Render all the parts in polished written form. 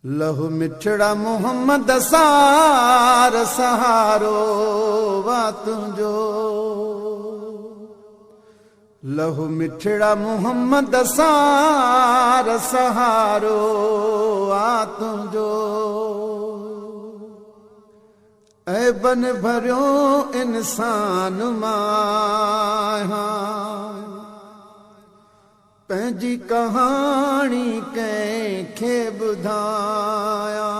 लहू मिठड़ा मोहम्मद सार सहारो वा तुझो। लहू मिठड़ा मोहम्मद सार सहारो वा तुझो। ऐ बन भरियो इंसान मां पंहिंजी कहानी कंहिंखे ॿुधाया।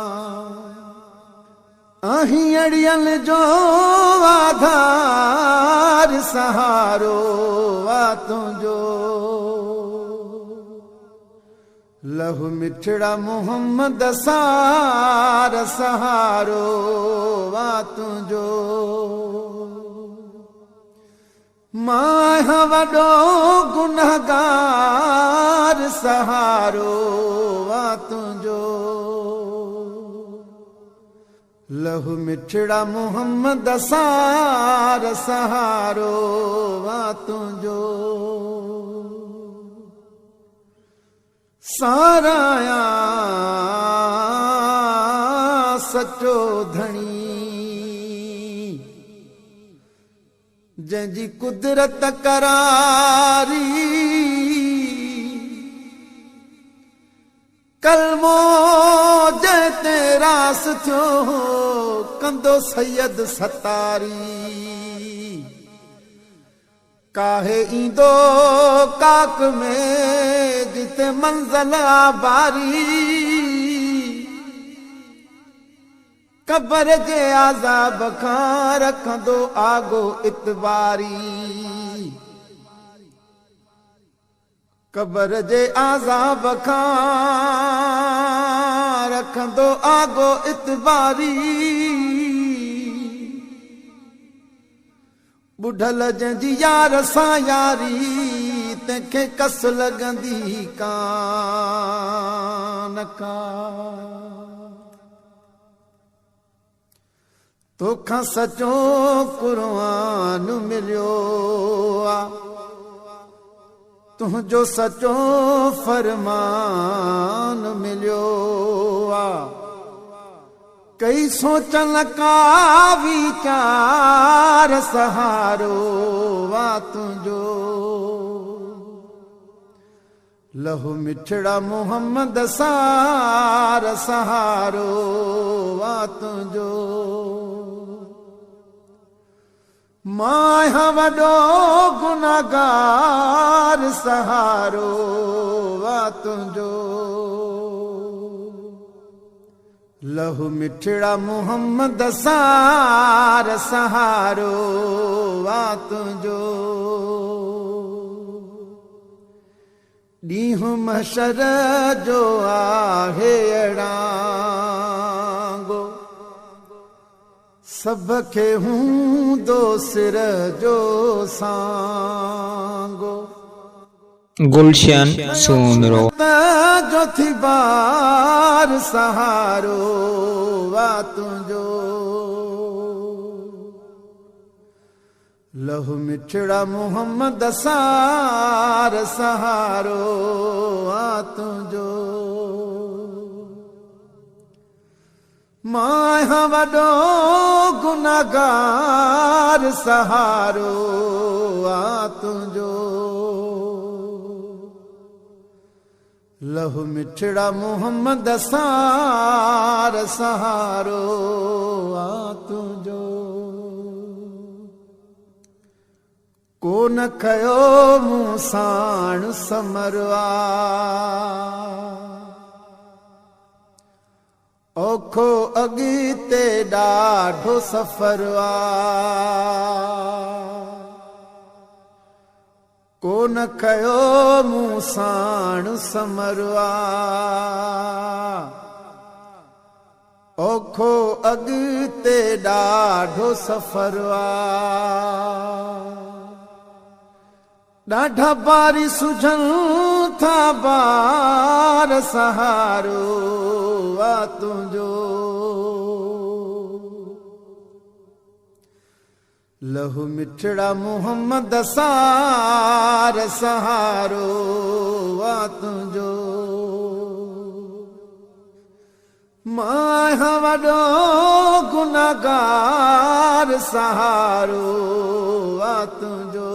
आहीं अड़ियल जो आधार सहारो वा तुझो। लहू मिठड़ा मोहम्मद सार सहारो वा तुझो। मां वॾो गुनहगार सहारो वा तुझो। लहू मिठड़ा मोहम्मद सार सहारो वा तुझो। साराया सचो धणी जंहिंजी कुदरत करारी। कलमो जंहिं ते रास थियो कंदो सैयद सतारी। काहे ईंदो काक में जिते मंज़िल आबारी। कबर जे आज़ाब खां रखंदो आगो इतबारी। कबर जे आज़ाब खां रखंदो आगो इतबारी। बुढ़ल जंहिंजी यार सां यारी तंहिंखे कस लॻंदी कान का। तोखां सचो क़ुरान मिलियो आ तुंहिंजो सचो फरमान मिलियो आ। कई सोचन का वीचार सहारो वा तुझो। लहू मिठड़ा मोहम्मद सार सहारो वा तुझो। मां वॾो गुनहगार सहारो वा तुझो। लहू मिठड़ा मोहम्मद सार सहारो वा तुझो। ॾींहुं महशर जो आहे अड़ांगो सभ खे हूंदो सिर जो सांगो। गुलशन सोनरो जो थी बार सहारो वा तुझो। लहू मिठड़ा मोहम्मद सार सहारो वा तुझो। मां वॾो गुनहगार सहारो वा तुझो। लहू मिठड़ा मोहम्मद सार सहारो वा तुझो। कोन कयो मूं साण समरवा ओखो अॻिते ॾाढो सफ़र आ। कोन कयो मूं साण समरवा ओखो अॻिते ॾाढो सफ़र आ। ॾाढा बारी सुझनि था बार सहारो वा तुझो। लहू मिठड़ा मोहम्मद सार सहारो वा तुझो। मां वॾो गुनाहगार सहारो आ तुंहिंजो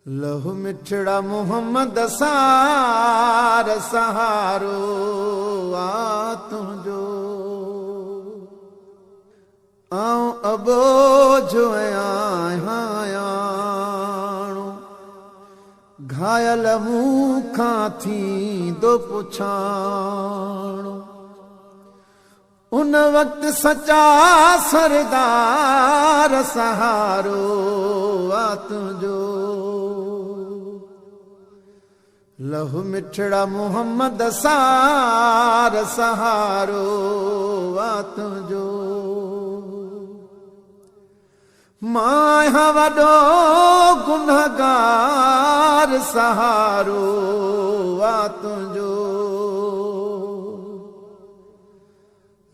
लहू मिठड़ा मोहम्मद सार सहारो आ तुंहिंजो आऊं अबोझो आहियां घायल मूंखां थींदो पुछाणो उन वक्त सच्चा सरदार सहारो आ तुंहिंजो लहू मिठड़ा मोहम्मद सार सहारो आ तुंहिंजो मां वॾो गुनाहगार सहारो आ तुंहिंजो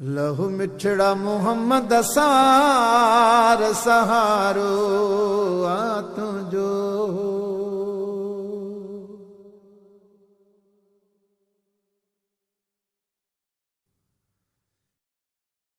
लहू मिठड़ा मोहम्मद सार सहारो आ तुंहिंजो